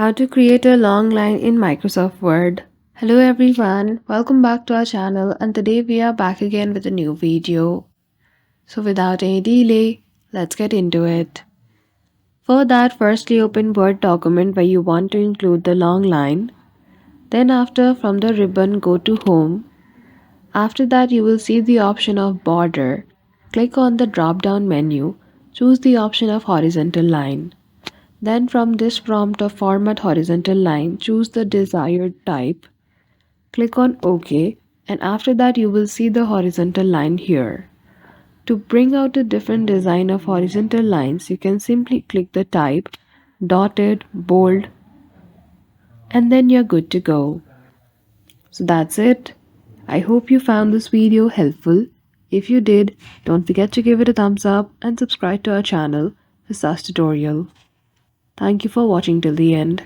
How to create a long line in Microsoft Word. Hello everyone, welcome back to our channel and today we are back again with a new video. So without any delay, let's get into it. For that, firstly open Word document where you want to include the long line. Then after, from the ribbon, go to Home. After that, you will see the option of Border. Click on the drop down menu, choose the option of Horizontal Line. Then from this prompt of Format Horizontal Line, choose the desired type. Click on OK, and after that you will see the horizontal line here. To bring out a different design of horizontal lines, you can simply click the type, dotted, bold, and then you're good to go. So that's it. I hope you found this video helpful. If you did, don't forget to give it a thumbs up and subscribe to our channel for such tutorial. Thank you for watching till the end.